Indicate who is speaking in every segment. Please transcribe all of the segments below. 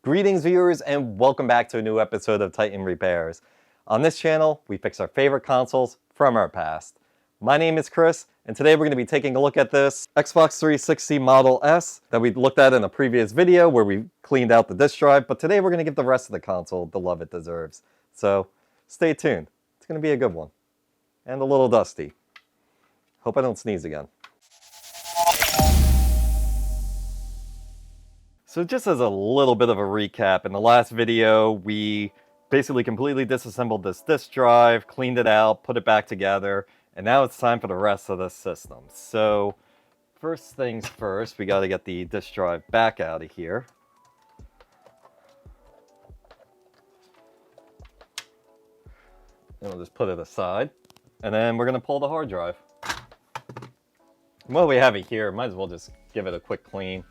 Speaker 1: Greetings viewers and welcome back to a new episode of Titan Repairs. On this channel, we fix our favorite consoles from our past. My name is Chris, and today we're going to be taking a look at this Xbox 360 Model S that we looked at in a previous video where we cleaned out the disk drive, but today we're going to give the rest of the console the love it deserves. So stay tuned. It's going to be a good one. And a little dusty. Hope I don't sneeze again. So just as a little bit of a recap, in the last video, we basically completely disassembled this disk drive, cleaned it out, put it back together, and now it's time for the rest of the system. So first things first, we got to get the disk drive back out of here. And we'll just put it aside. And then we're going to pull the hard drive. And while we have it here, might as well just give it a quick clean.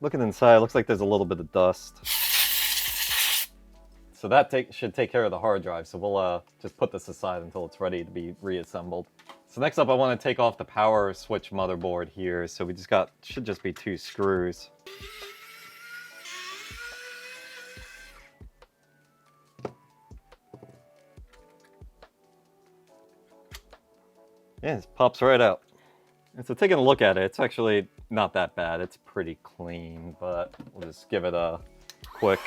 Speaker 1: Looking inside, looks like there's a little bit of dust. So that should take care of the hard drive. So we'll just put this aside until it's ready to be reassembled. So next up, I want to take off the power switch motherboard here. So we should just be 2 screws. Yeah, it pops right out. And so taking a look at it, it's actually not that bad. It's pretty clean, but we'll just give it a quick.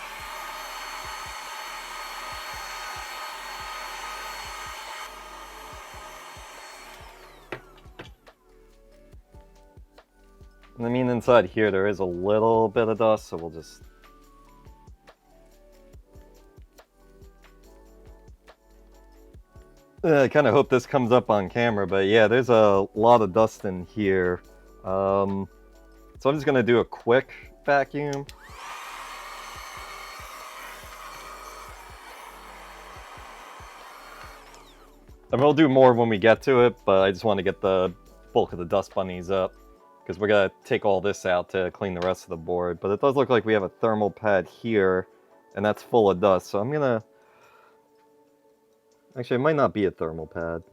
Speaker 1: And I mean, inside here, there is a little bit of dust, so we'll just... I kind of hope this comes up on camera, but yeah, there's a lot of dust in here. So I'm just going to do a quick vacuum. And we'll do more when we get to it, but I just want to get the bulk of the dust bunnies up, because we're going to take all this out to clean the rest of the board. But it does look like we have a thermal pad here, and that's full of dust, so I'm going to... Actually, it might not be a thermal pad.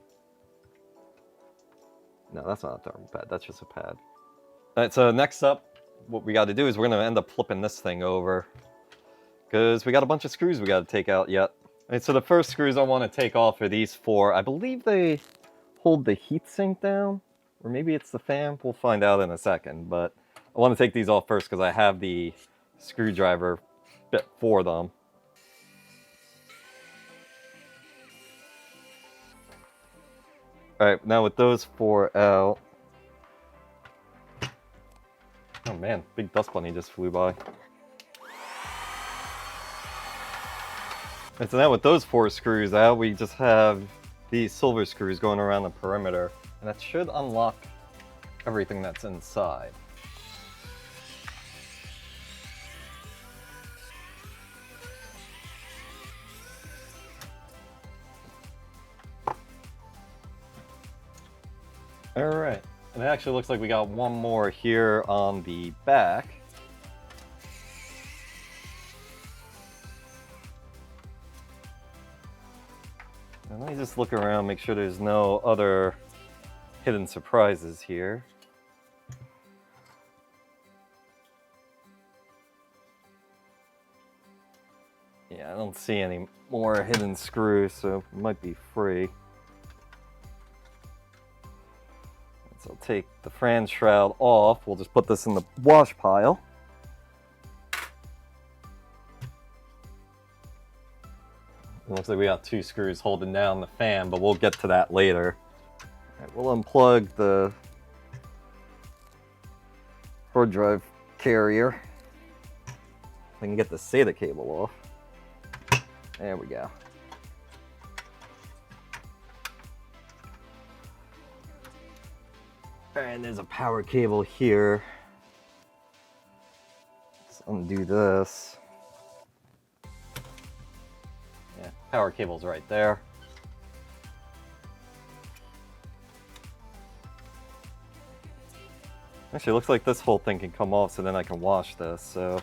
Speaker 1: No, that's not a thermal pad. That's just a pad. All right, so next up, what we got to do is we're going to end up flipping this thing over, because we got a bunch of screws we got to take out yet. All right, so the first screws I want to take off are these 4. I believe they hold the heatsink down, or maybe it's the fan. We'll find out in a second, but I want to take these off first because I have the screwdriver bit for them. Alright, now with those 4 out... Oh man, big dust bunny just flew by. And so now with those 4 screws out, we just have these silver screws going around the perimeter. And that should unlock everything that's inside. Alright, and it actually looks like we got one more here on the back. And let me just look around, make sure there's no other hidden surprises here. Yeah, I don't see any more hidden screws, so it might be free. So I'll take the fan shroud off. We'll just put this in the wash pile. It looks like we got 2 screws holding down the fan, but we'll get to that later. All right, we'll unplug the hard drive carrier. I can get the SATA cable off. There we go. And there's a power cable here. Let's undo this. Yeah, power cable's right there. Actually, it looks like this whole thing can come off, so then I can wash this. So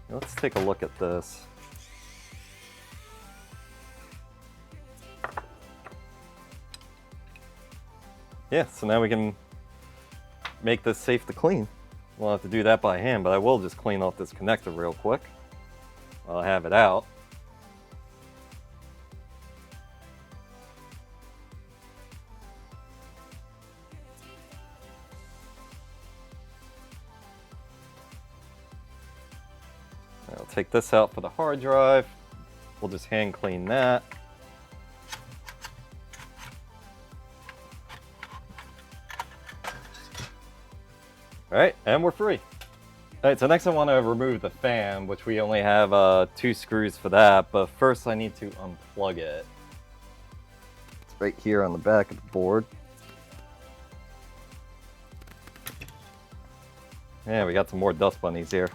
Speaker 1: let's take a look at this. Yeah, so now we can make this safe to clean. We'll have to do that by hand, but I will just clean off this connector real quick while I have it out. I'll take this out for the hard drive. We'll just hand clean that. Alright, and we're free. Alright, so next I want to remove the fan, which we only have 2 screws for that, but first I need to unplug it. It's right here on the back of the board. Yeah, we got some more dust bunnies here.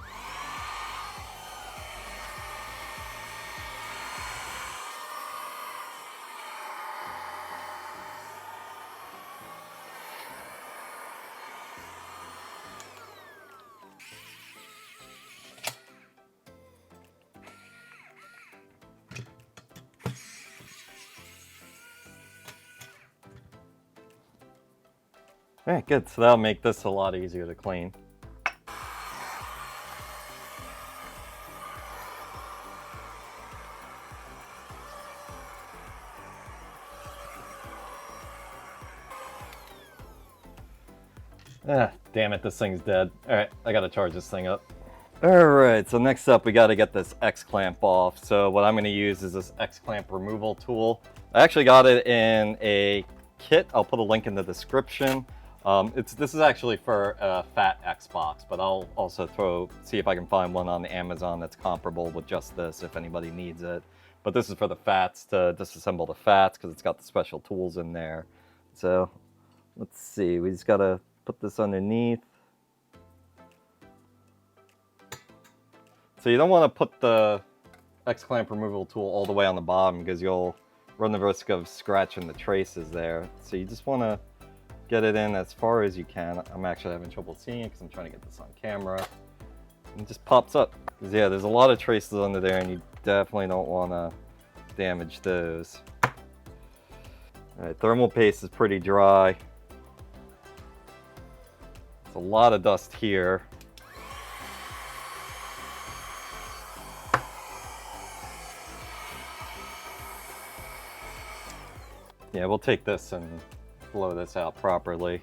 Speaker 1: Alright, good. So that'll make this a lot easier to clean. Ah, damn it, this thing's dead. Alright, I gotta charge this thing up. Alright, so next up we gotta get this X-clamp off. So what I'm gonna use is this X-clamp removal tool. I actually got it in a kit. I'll put a link in the description. This is actually for a fat Xbox, but I'll also see if I can find one on Amazon that's comparable with just this if anybody needs it. But this is for the fats, to disassemble the fats, because it's got the special tools in there. So let's see, we just gotta put this underneath. So you don't want to put the X-clamp removal tool all the way on the bottom because you'll run the risk of scratching the traces there. So you just want to get it in as far as you can. I'm actually having trouble seeing it because I'm trying to get this on camera. And it just pops up. Because yeah, there's a lot of traces under there and you definitely don't want to damage those. Alright, thermal paste is pretty dry. There's a lot of dust here. Yeah, we'll take this and blow this out properly.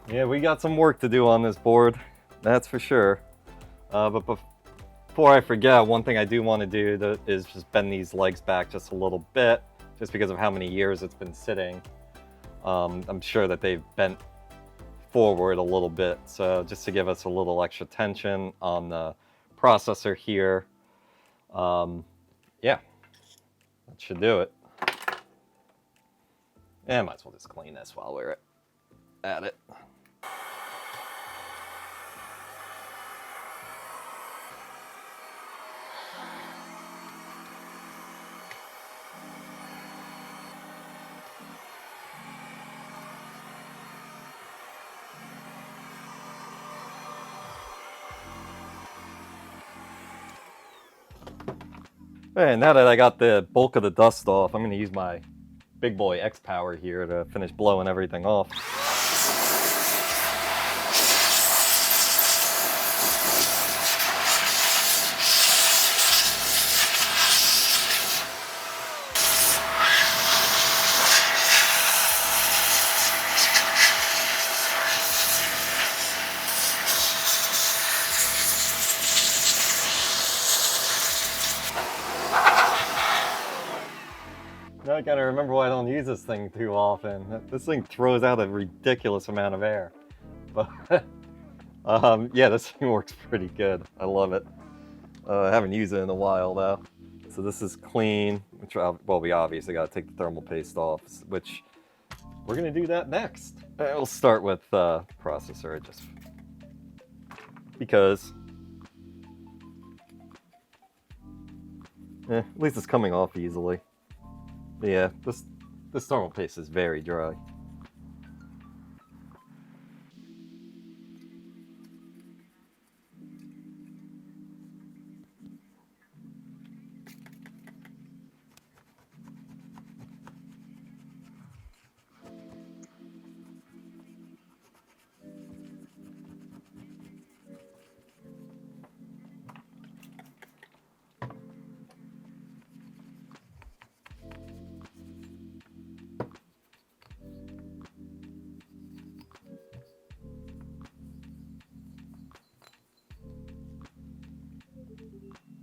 Speaker 1: Yeah, we got some work to do on this board, that's for sure. But before I forget, one thing I do want to do is just bend these legs back just a little bit, just because of how many years it's been sitting. I'm sure that they've bent forward a little bit, so just to give us a little extra tension on the processor here. Yeah, that should do it. And might as well just clean this while we're at it. And now that I got the bulk of the dust off, I'm going to use my big boy X Power here to finish blowing everything off. Now I gotta remember why I don't use this thing too often. This thing throws out a ridiculous amount of air. But yeah, this thing works pretty good. I love it. I haven't used it in a while though. So this is clean. Well, we obviously gotta take the thermal paste off, which we're gonna do that next. We'll start with processor, just because. At least it's coming off easily. Yeah, This thermal paste is very dry.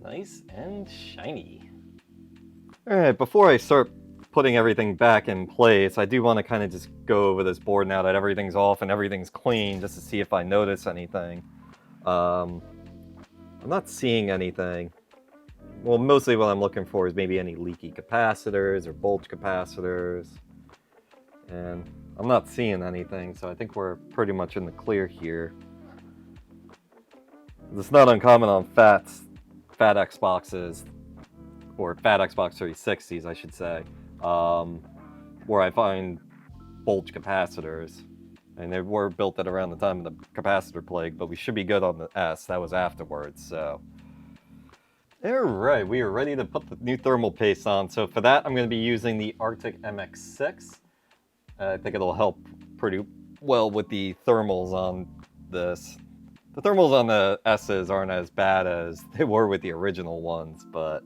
Speaker 1: Nice and shiny. Alright, before I start putting everything back in place, I do want to kind of just go over this board now that everything's off and everything's clean, just to see if I notice anything. I'm not seeing anything. Well, mostly what I'm looking for is maybe any leaky capacitors or bulge capacitors. And I'm not seeing anything, so I think we're pretty much in the clear here. It's not uncommon on fat Xboxes, or fat Xbox 360s, I should say, where I find bulge capacitors. And they were built at around the time of the capacitor plague, but we should be good on the S. That was afterwards, so. Alright, we are ready to put the new thermal paste on. So for that, I'm going to be using the Arctic MX6. I think it'll help pretty well with the thermals on this. The thermals on the S's aren't as bad as they were with the original ones, but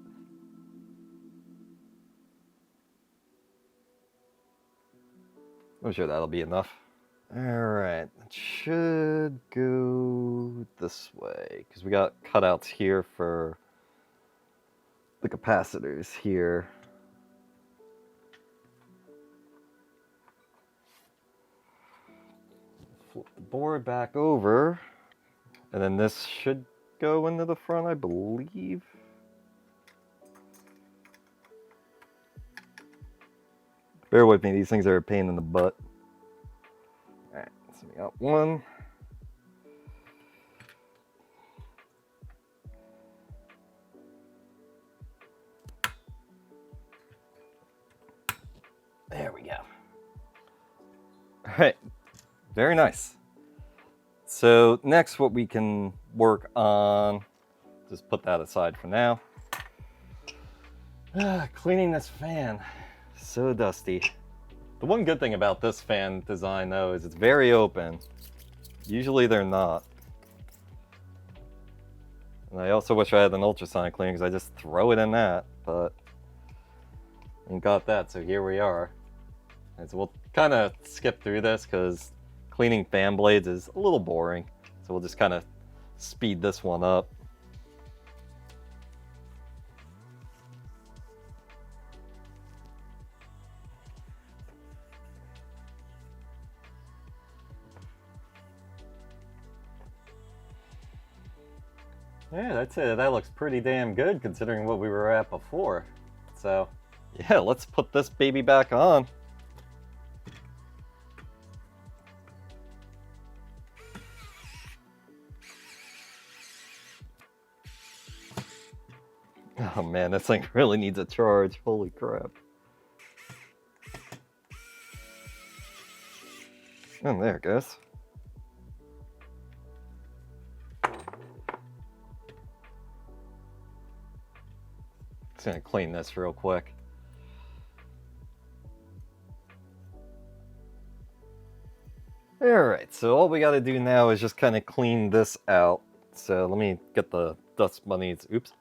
Speaker 1: I'm sure that'll be enough. Alright, it should go this way, because we got cutouts here for the capacitors here. Flip the board back over. And then this should go into the front, I believe. Bear with me, these things are a pain in the butt. Alright, so we got one. There we go. Alright, very nice. So next what we can work on, just put that aside for now. Cleaning this fan, so dusty. The one good thing about this fan design though is it's very open. Usually they're not. And I also wish I had an ultrasonic cleaner because I just throw it in that, but I ain't got that, so here we are. And so we'll kind of skip through this because cleaning fan blades is a little boring, so we'll just kind of speed this one up. Yeah, I'd say that looks pretty damn good considering what we were at before. So, yeah, let's put this baby back on. Oh man, this thing really needs a charge. Holy crap. And there it goes. Just gonna clean this real quick. Alright, so all we gotta do now is just kind of clean this out. So let me get the dust bunnies, oops.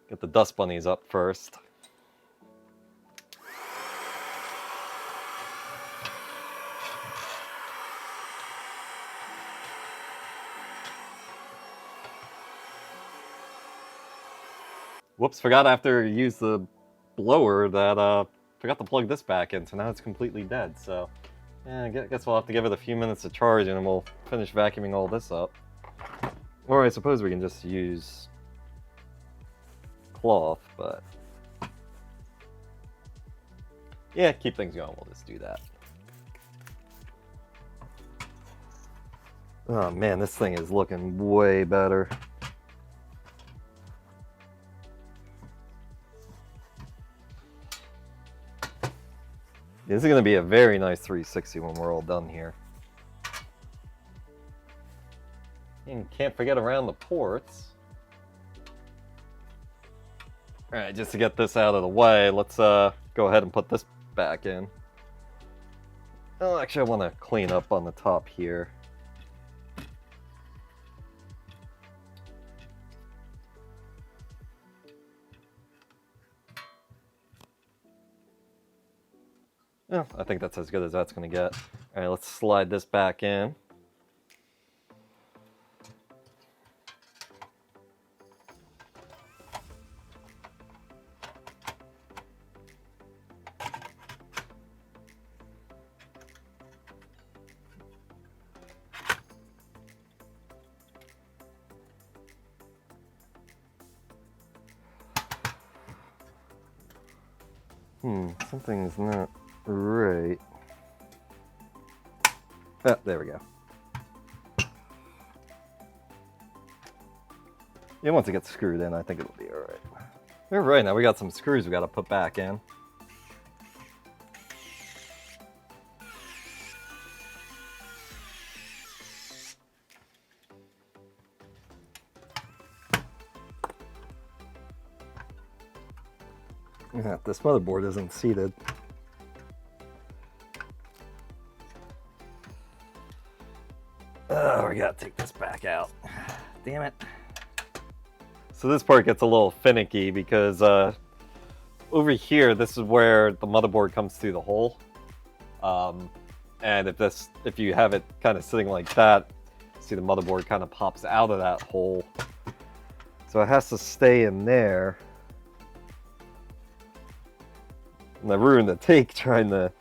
Speaker 1: Get the dust bunnies up first. Whoops, forgot after you use the blower that, forgot to plug this back in, so now it's completely dead, so. Yeah, I guess we'll have to give it a few minutes to charge and then we'll finish vacuuming all this up. Or I suppose we can just use cloth, but yeah, keep things going, we'll just do that. Oh man, this thing is looking way better. This is going to be a very nice 360 when we're all done here. And can't forget around the ports. Alright, just to get this out of the way, let's go ahead and put this back in. Oh, actually I want to clean up on the top here. Yeah, I think that's as good as that's going to get. Alright, let's slide this back in. Something's not right. Oh, there we go. Yeah, once it gets screwed in, I think it'll be alright. Alright, now we got some screws we gotta put back in. Yeah, this motherboard isn't seated. Oh, we gotta take this back out. Damn it. So this part gets a little finicky because over here, this is where the motherboard comes through the hole. And if you have it kind of sitting like that, see the motherboard kind of pops out of that hole. So it has to stay in there. And I ruined the take trying to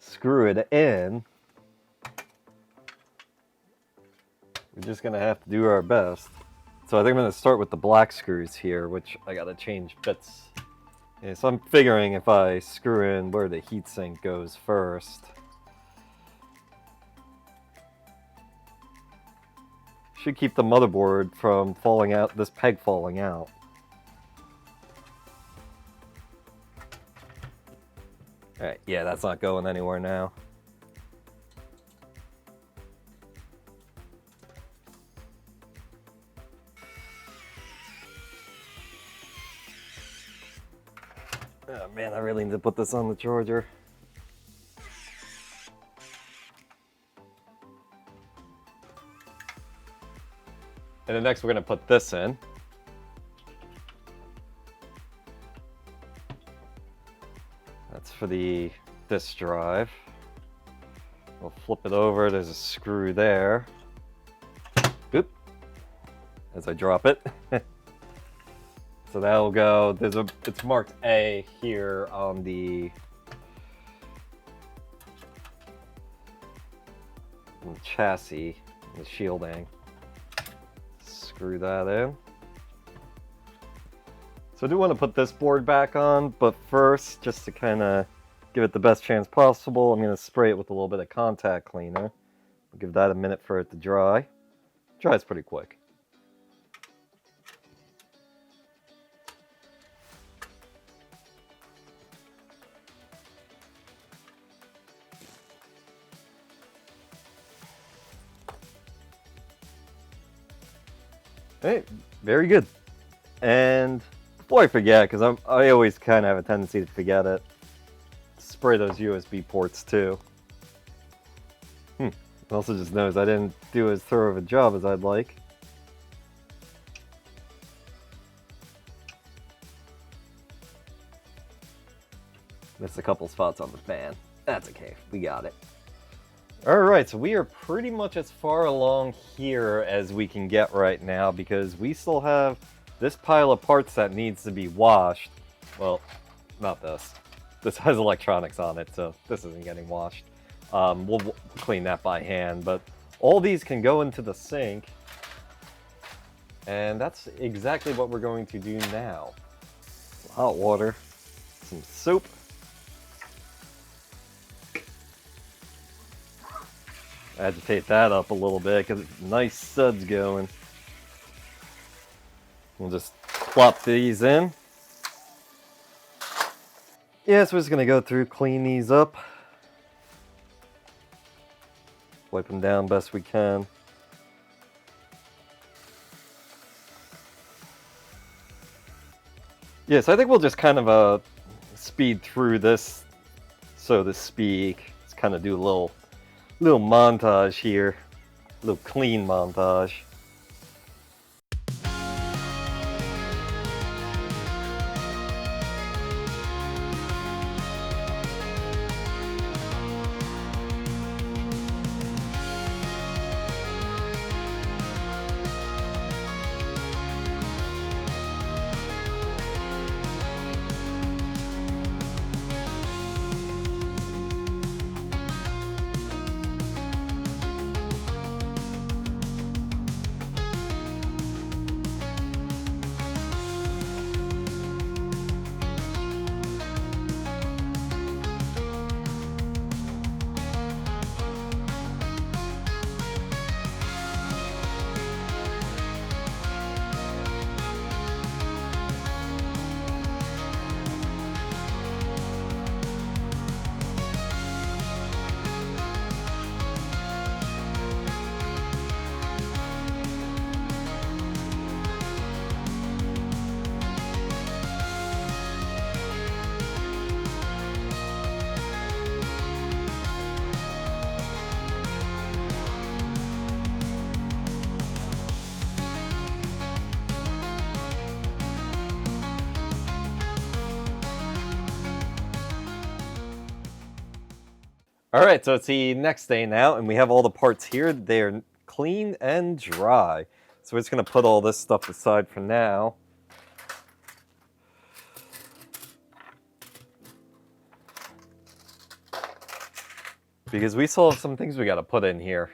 Speaker 1: screw it in. We're just gonna have to do our best. So I think I'm gonna start with the black screws here, which I gotta change bits. Yeah, so I'm figuring if I screw in where the heatsink goes first. Should keep the motherboard from falling out, this peg falling out. Alright, yeah, that's not going anywhere now. Oh man, I really need to put this on the charger. And then next we're going to put this in. That's for the disk drive. We'll flip it over, there's a screw there. Oop, as I drop it. So that'll go, it's marked A here on the chassis, the shielding. Screw that in. So I do want to put this board back on, but first, just to kind of give it the best chance possible, I'm going to spray it with a little bit of contact cleaner. I'll give that a minute for it to dry. Dries pretty quick. Hey, very good. And before I forget, because I always kind of have a tendency to forget it, spray those USB ports too. Also just noticed I didn't do as thorough of a job as I'd like. Missed a couple spots on the fan. That's okay, we got it. Alright, so we are pretty much as far along here as we can get right now because we still have this pile of parts that needs to be washed. Well, not this. This has electronics on it, so this isn't getting washed. We'll clean that by hand, but all these can go into the sink. And that's exactly what we're going to do now. Some hot water, some soap. Agitate that up a little bit because it's nice suds going. We'll just plop these in. Yeah, so we're just gonna go through, clean these up. Wipe them down best we can. Yeah, so I think we'll just kind of speed through this, so to speak. Let's kind of do a little montage here, a little clean montage. All right, so it's the next day now, and we have all the parts here. They're clean and dry. So we're just gonna put all this stuff aside for now. Because we still have some things we gotta put in here.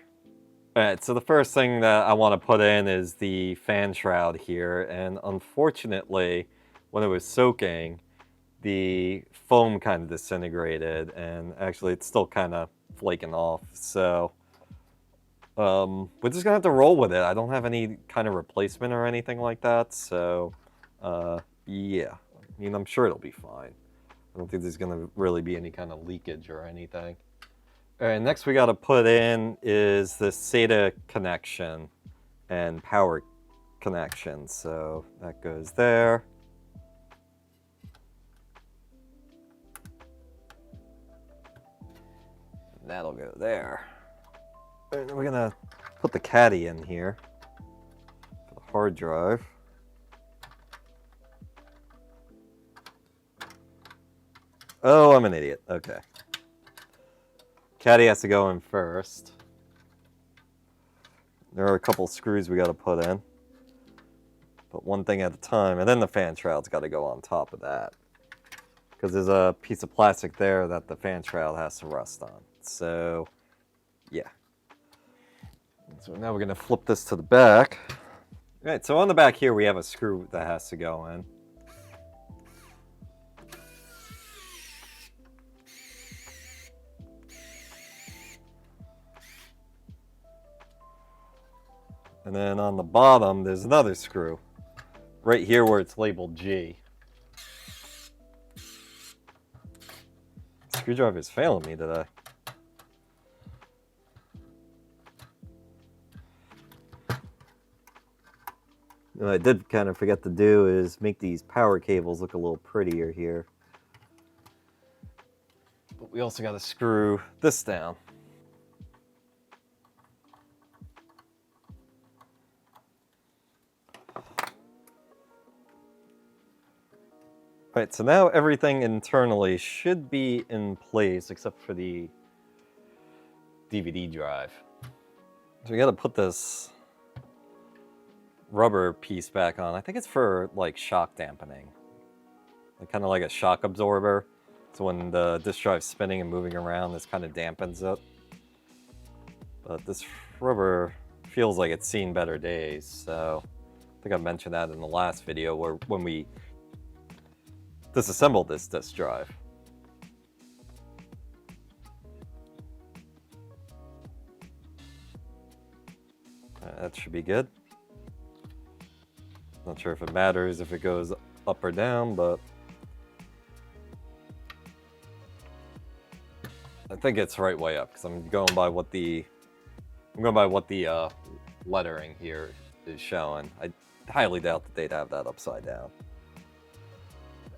Speaker 1: All right, so the first thing that I wanna put in is the fan shroud here, and unfortunately, when it was soaking, the foam kind of disintegrated, and actually it's still kind of flaking off, so we're just gonna have to roll with it. I don't have any kind of replacement or anything like that, so yeah, I mean, I'm sure it'll be fine. I don't think there's gonna really be any kind of leakage or anything. All right, next we gotta put in is the SATA connection and power connection, so that goes there. That'll go there. And we're gonna put the caddy in here for the hard drive. Oh, I'm an idiot. Okay. Caddy has to go in first. There are a couple screws we gotta put in. But one thing at a time, and then the fan shroud's gotta go on top of that. Because there's a piece of plastic there that the fan shroud has to rest on. So, yeah. So now we're going to flip this to the back. All right, so on the back here we have a screw that has to go in. And then on the bottom there's another screw. Right here where it's labeled G. Screwdriver's failing me today. What I did kind of forget to do is make these power cables look a little prettier here. But we also got to screw this down. Right, so now everything internally should be in place except for the DVD drive. So we got to put this rubber piece back on. I think it's for like shock dampening. Like, kind of like a shock absorber. So when the disk drive's spinning and moving around, this kind of dampens it. But this rubber feels like it's seen better days. So I think I mentioned that in the last video where when we disassembled this disk drive. That should be good. Not sure if it matters if it goes up or down, but think it's right way up because I'm going by what the lettering here is showing. I highly doubt that they'd have that upside down.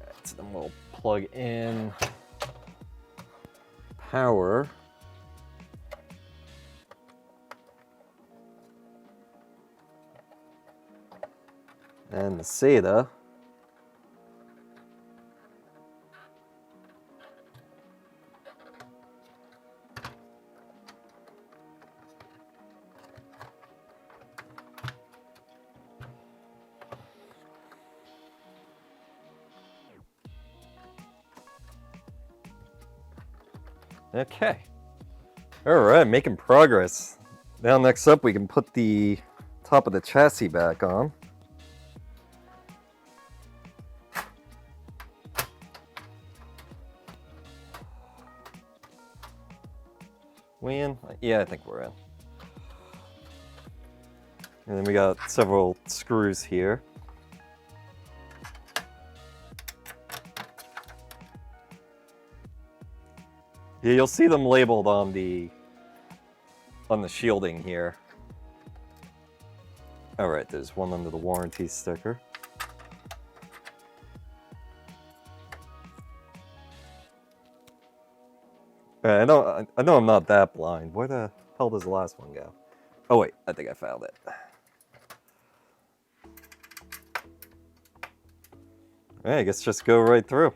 Speaker 1: Alright, so then we'll plug in power. And the SATA. Okay. Alright, making progress. Now next up we can put the top of the chassis back on. We in? Yeah, I think we're in. And then we got several screws here. Yeah, you'll see them labeled on the shielding here. All right, there's one under the warranty sticker. I know I'm not that blind. Where the hell does the last one go? Oh wait, I think I found it. All right, I guess just go right through.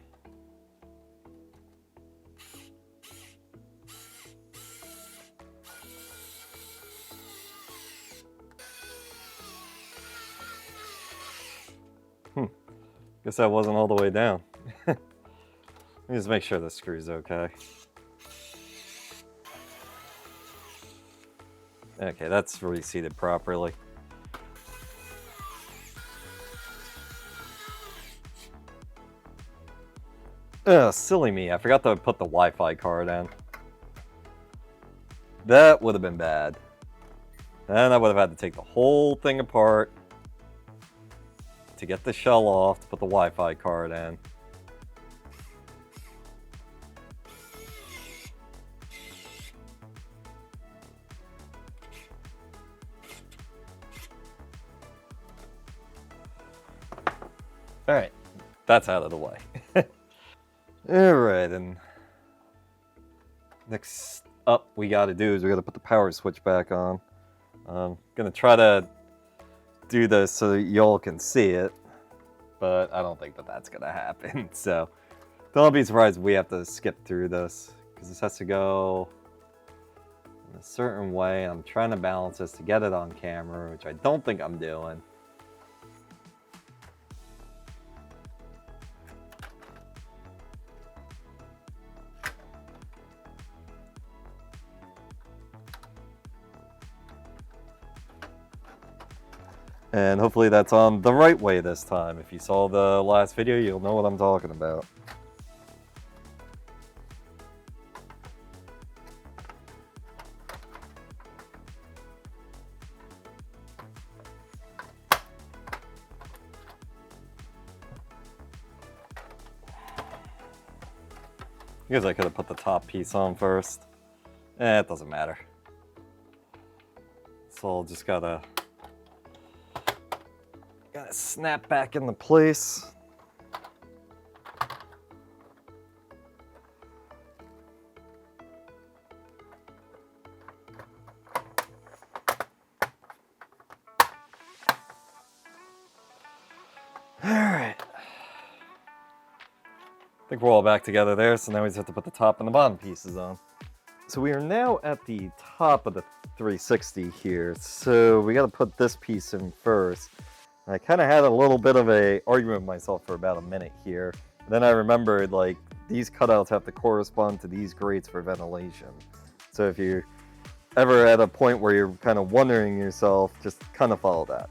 Speaker 1: Guess that wasn't all the way down. Let me just make sure the screw's okay. Okay, that's reseated properly. Ugh, silly me. I forgot to put the Wi-Fi card in. That would have been bad. Then I would have had to take the whole thing apart to get the shell off, to put the Wi-Fi card in. Alright, that's out of the way. Alright, and next up we gotta do is we gotta put the power switch back on. I'm gonna try to do this so that y'all can see it, but I don't think that that's gonna happen. So don't be surprised if we have to skip through this, because this has to go in a certain way. I'm trying to balance this to get it on camera, which I don't think I'm doing. And hopefully that's on the right way this time. If you saw the last video, you'll know what I'm talking about. I guess I could have put the top piece on first. It doesn't matter. So I'll just gotta snap back into place. All right. I think we're all back together there, so now we just have to put the top and the bottom pieces on. So we are now at the top of the 360 here, so we got to put this piece in first. I kind of had a little bit of a argument with myself for about a minute here. Then I remembered, like, these cutouts have to correspond to these grates for ventilation. So if you're ever at a point where you're kind of wondering yourself, just kind of follow that.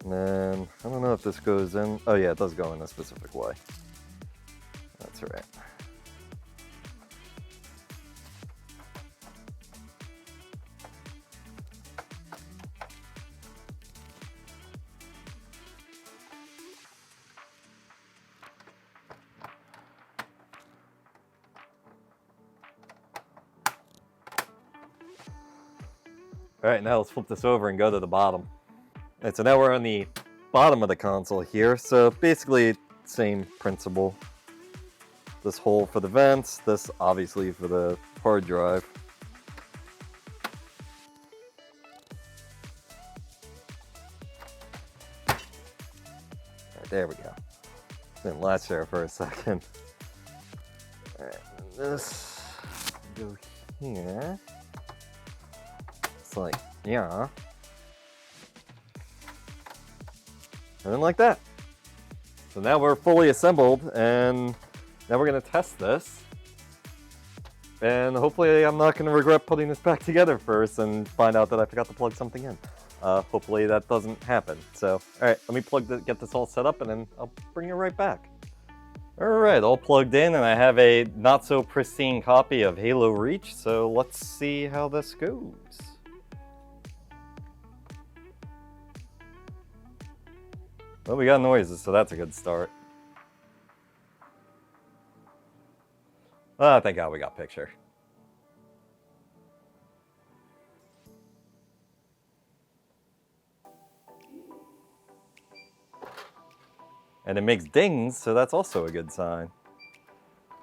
Speaker 1: And then, I don't know if this goes in. Oh yeah, it does go in a specific way. That's right. Alright, now let's flip this over and go to the bottom. Alright, so now we're on the bottom of the console here. So basically, same principle. This hole for the vents, this obviously for the hard drive. Alright, there we go. Didn't latch there for a second. Alright, this go here. It's like, yeah. And then like that. So now we're fully assembled, and now we're going to test this. And hopefully I'm not going to regret putting this back together first and find out that I forgot to plug something in. Hopefully that doesn't happen. So, alright, let me get this all set up, and then I'll bring it right back. Alright, all plugged in, and I have a not so pristine copy of Halo Reach, so let's see how this goes. Well, we got noises, so that's a good start. Oh, thank God we got picture. And it makes dings, so that's also a good sign.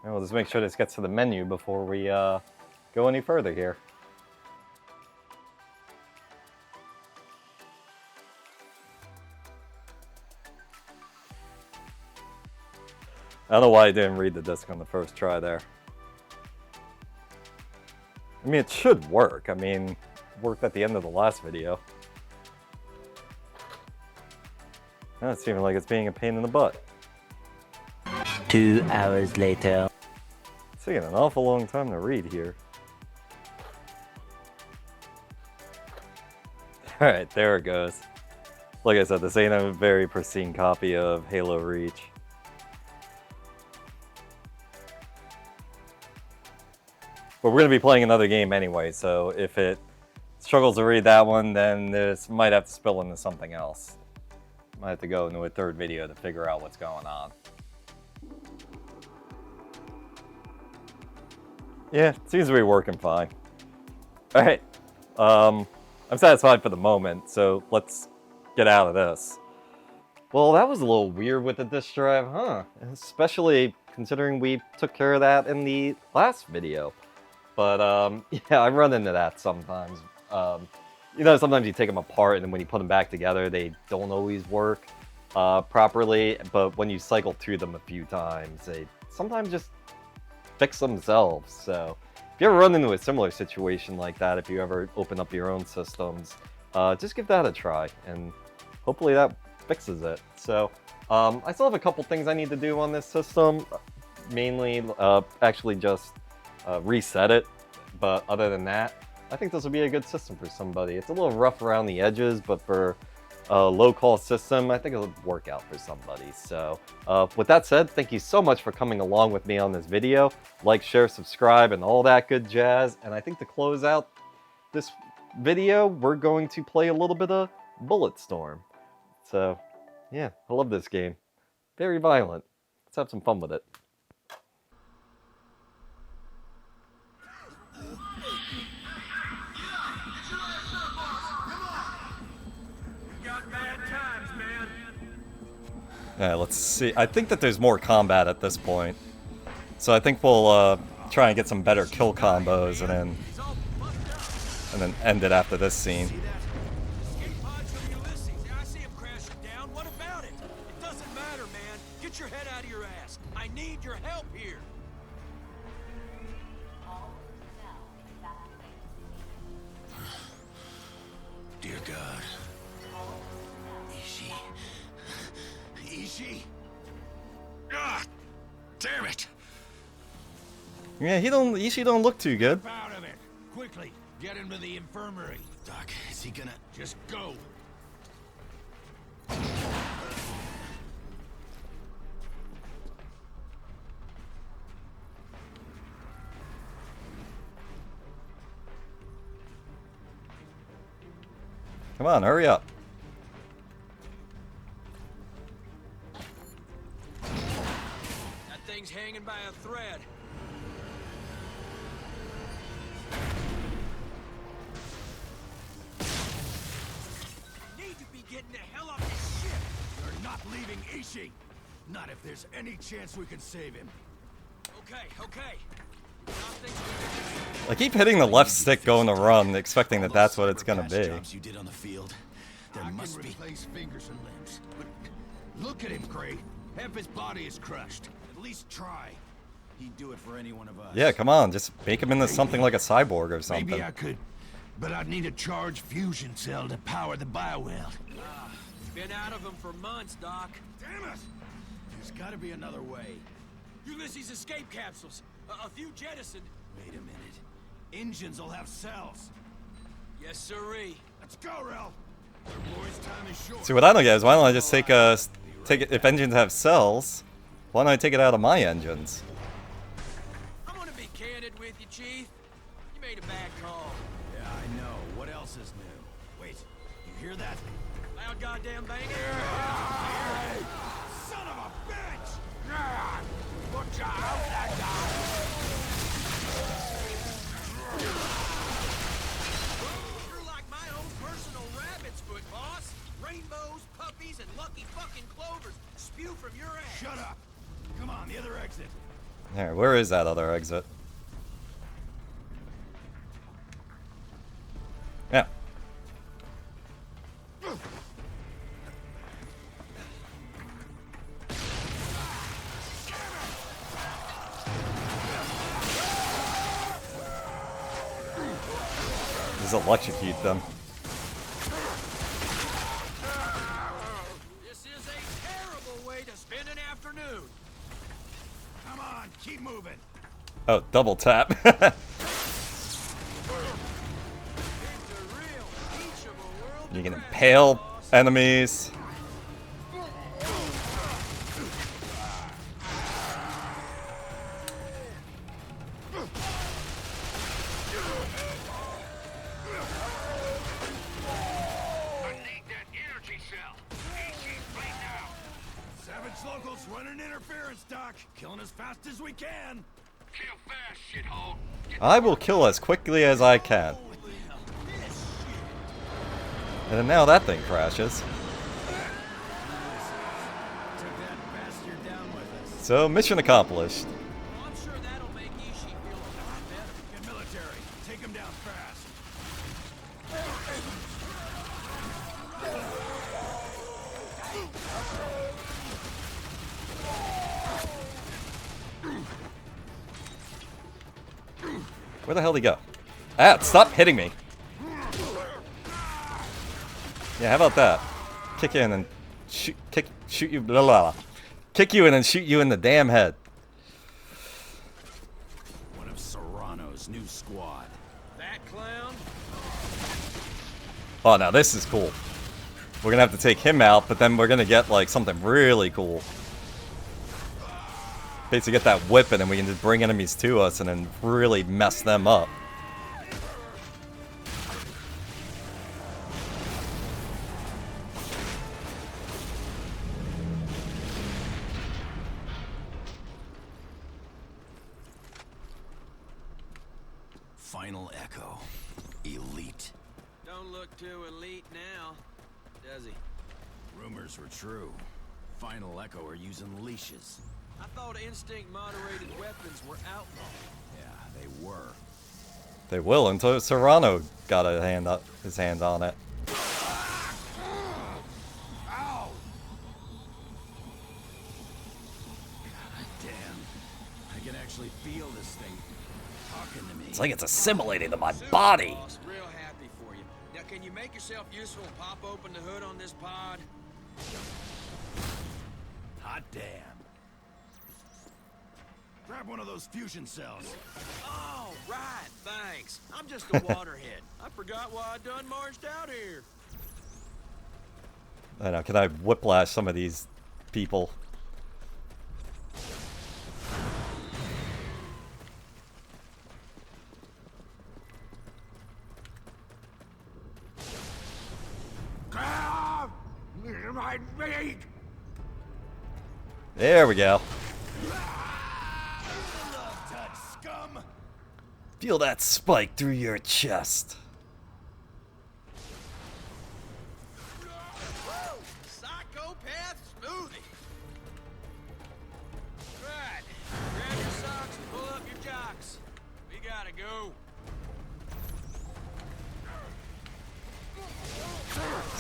Speaker 1: And we'll just make sure this gets to the menu before we go any further here. I don't know why I didn't read the disc on the first try there. I mean, it should work. I mean, it worked at the end of the last video. Now it's seeming like it's being a pain in the butt.
Speaker 2: 2 hours later.
Speaker 1: It's taking an awful long time to read here. Alright, there it goes. Like I said, this ain't a very pristine copy of Halo Reach. But we're going to be playing another game anyway, so if it struggles to read that one, then this might have to spill into something else. Might have to go into a third video to figure out what's going on. Yeah, it seems to be working fine. Alright, I'm satisfied for the moment, so let's get out of this. Well, that was a little weird with the disk drive, huh? Especially considering we took care of that in the last video. But, yeah, I run into that sometimes. You know, sometimes you take them apart, and then when you put them back together, they don't always work properly. But when you cycle through them a few times, they sometimes just fix themselves. So if you ever run into a similar situation like that, if you ever open up your own systems, just give that a try, and hopefully that fixes it. So I still have a couple things I need to do on this system. Mainly, actually just reset it, but other than that, I think this will be a good system for somebody. It's a little rough around the edges, but for a low-cost system, I think it'll work out for somebody. So with that said, thank you so much for coming along with me on this video. Like, share, subscribe, and all that good jazz. And I think to close out this video, we're going to play a little bit of Bulletstorm. So yeah, I love this game. Very violent. Let's have some fun with it. Yeah, let's see. I think that there's more combat at this point. So I think we'll try and get some better kill combos and then end it after this scene.
Speaker 3: Get your head out of your ass. I need your help here. Dear God. Ishi. Ah, damn it.
Speaker 1: Yeah, Ishi don't look too good.
Speaker 3: Out of it. Quickly, get him to the infirmary. Doc, is he gonna just go?
Speaker 1: Come on, hurry up.
Speaker 3: That thing's hanging by a thread. need to be getting the hell off this ship. You're not leaving Ishi. Not if there's any chance we can save him. Okay, okay.
Speaker 1: I keep hitting the left stick going to run, expecting that that's what it's gonna be.
Speaker 3: Jobs you did on the field. There must be replace fingers and limbs. But look at him, Gray. Half his body is crushed. At least try. He'd do it for any one of us.
Speaker 1: Yeah, come on, just make him into something like a cyborg or something.
Speaker 3: Maybe I could, but I'd need a charged fusion cell to power the bioweld.
Speaker 2: Been out of them for months, Doc.
Speaker 3: Damn it! There's gotta be another way.
Speaker 2: Ulysses escape capsules. A few jettisoned.
Speaker 3: Wait a minute. Engines will have cells.
Speaker 2: Yes, sirree.
Speaker 3: Let's go, Ralph. Our boy's time is short.
Speaker 1: See, what I don't get is why don't I just take it, if engines have cells, why don't I take it out of my engines?
Speaker 2: I'm gonna be candid with you, Chief. You made a bad call.
Speaker 3: Yeah, I know. What else is new? Wait, you hear that?
Speaker 2: Loud goddamn banging.
Speaker 3: Hey! Son of a bitch! Watch out, that guy!
Speaker 2: You're like my own personal rabbit's foot, boss. Rainbows, puppies, and lucky fucking clovers spew from your ass.
Speaker 3: Shut up! Come on, the other exit.
Speaker 1: Alright, where is that other exit? Yeah. Just electrocute them.
Speaker 2: This is a terrible way to spend an afternoon.
Speaker 3: Come on, keep moving.
Speaker 1: Oh, double tap.
Speaker 2: It's a real each of a world
Speaker 1: You can
Speaker 2: of
Speaker 1: impale
Speaker 2: boss.
Speaker 1: enemies.
Speaker 3: Locals running interference, Doc. Killing as fast as we can.
Speaker 4: Kill fast, shithole.
Speaker 1: I will kill as quickly as I can. And then now that thing crashes.
Speaker 3: Took that bastard down with us.
Speaker 1: So, mission accomplished.
Speaker 2: Well, I'm sure that'll make Ishii feel a lot better.
Speaker 3: Get military. Take him down fast.
Speaker 1: Where the hell did he go? Ah, stop hitting me. Yeah, how about that? Kick you in and shoot you, blah, blah, blah. Kick you in and shoot you in the damn head.
Speaker 3: One of Serrano's new squad.
Speaker 2: That clown?
Speaker 1: Oh, now this is cool. We're gonna have to take him out, but then we're gonna get like something really cool. Basically get that whip and then we can just bring enemies to us and then really mess them up.
Speaker 3: Final Echo. Elite.
Speaker 2: Don't look too elite now, does he?
Speaker 3: Rumors were true. Final Echo are using leashes.
Speaker 2: I thought instinct-moderated weapons were outlawed.
Speaker 3: Yeah, they were.
Speaker 1: They will until Serrano got his hand on it.
Speaker 3: Ow! God damn. I can actually feel this thing talking to me.
Speaker 1: It's like it's assimilating to my
Speaker 2: Super
Speaker 1: body.
Speaker 2: Boss, real happy for you. Now, can you make yourself useful and pop open the hood on this pod?
Speaker 3: Hot damn. Grab one of those fusion cells.
Speaker 2: Oh, right, thanks. I'm just a waterhead. I forgot why I done marched out here.
Speaker 1: I know, can I whiplash some of these people?
Speaker 3: My meat!
Speaker 1: There we go.
Speaker 3: Love touch, scum!
Speaker 1: Feel that spike through your chest.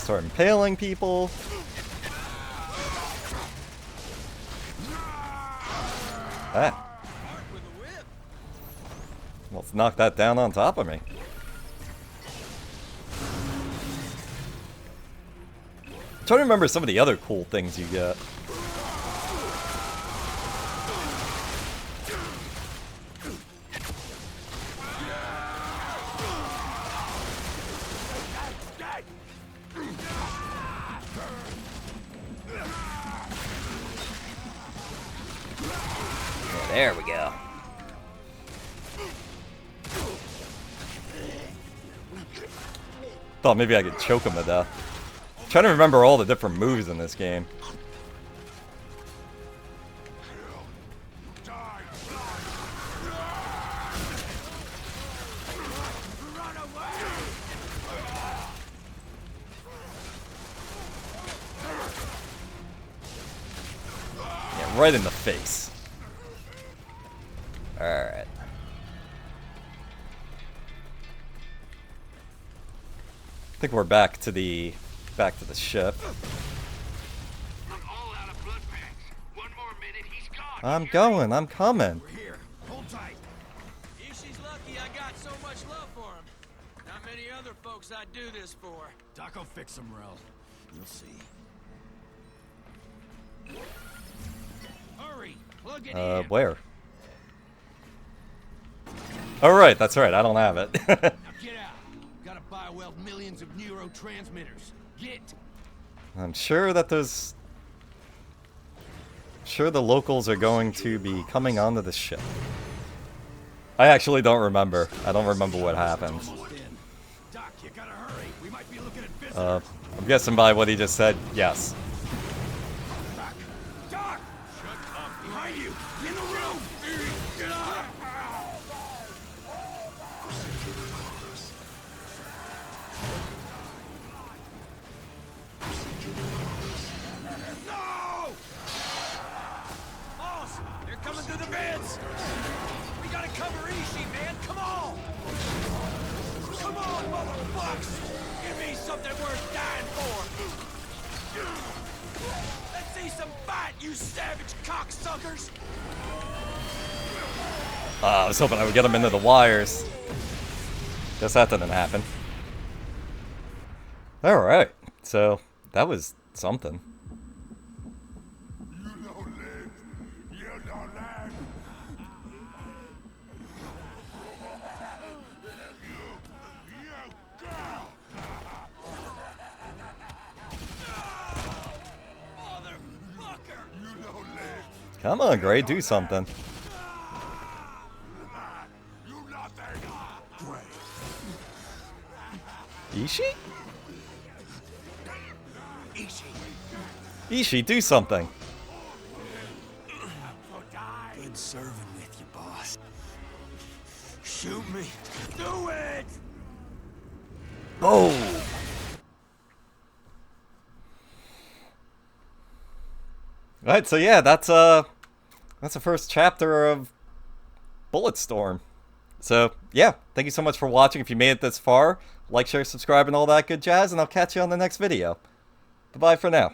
Speaker 1: Start impaling people. Ah. Well, let's knock that down on top of me. I'm trying to remember some of the other cool things you get. There we go. Thought maybe I could choke him to death. I'm trying to remember all the different moves in this game. Yeah, right in the face. Alright. I think we're back to the ship.
Speaker 4: I'm all out of blood packs. One more minute, he's gone.
Speaker 1: I'm going, I'm coming.
Speaker 3: We're here. Hold tight.
Speaker 2: Ishi's lucky I got so much love for him. Not many other folks I'd do this for.
Speaker 3: Doc will fix him, Rel. You'll see. Hurry, plug it in.
Speaker 1: Where? Oh right, that's right, I don't have it.
Speaker 3: Now get out. Gotta bioweld millions of neurotransmitters. Get.
Speaker 1: I'm sure that those... sure the locals are going to be coming onto the ship. I actually don't remember. I don't remember what happened.
Speaker 3: Doc, you gotta hurry. We might be looking at visitors.
Speaker 1: I'm guessing by what he just said, yes.
Speaker 3: Doc! Doc! Shut up! Behind you! In the room! Get up! No!
Speaker 2: Boss, they're coming through the vents. We gotta cover Ishi, man. Come on. Come on, motherfucks. Give me something worth dying for. Let's see some fight, you savage cocksuckers.
Speaker 1: I was hoping I would get him into the wires. Guess that didn't happen. Alright, so that was something.
Speaker 3: You don't live. You don't live.
Speaker 2: Motherfucker.
Speaker 3: You don't live.
Speaker 1: Come on, Gray, do something.
Speaker 3: You nothing.
Speaker 1: Ishi?
Speaker 3: Ishi.
Speaker 1: Ishi, do something.
Speaker 2: Good serving with you, boss. Shoot me. Do it.
Speaker 1: Boom! Alright, so yeah, that's the first chapter of Bulletstorm. So, yeah, thank you so much for watching. If you made it this far, like, share, subscribe, and all that good jazz, and I'll catch you on the next video. Bye-bye for now.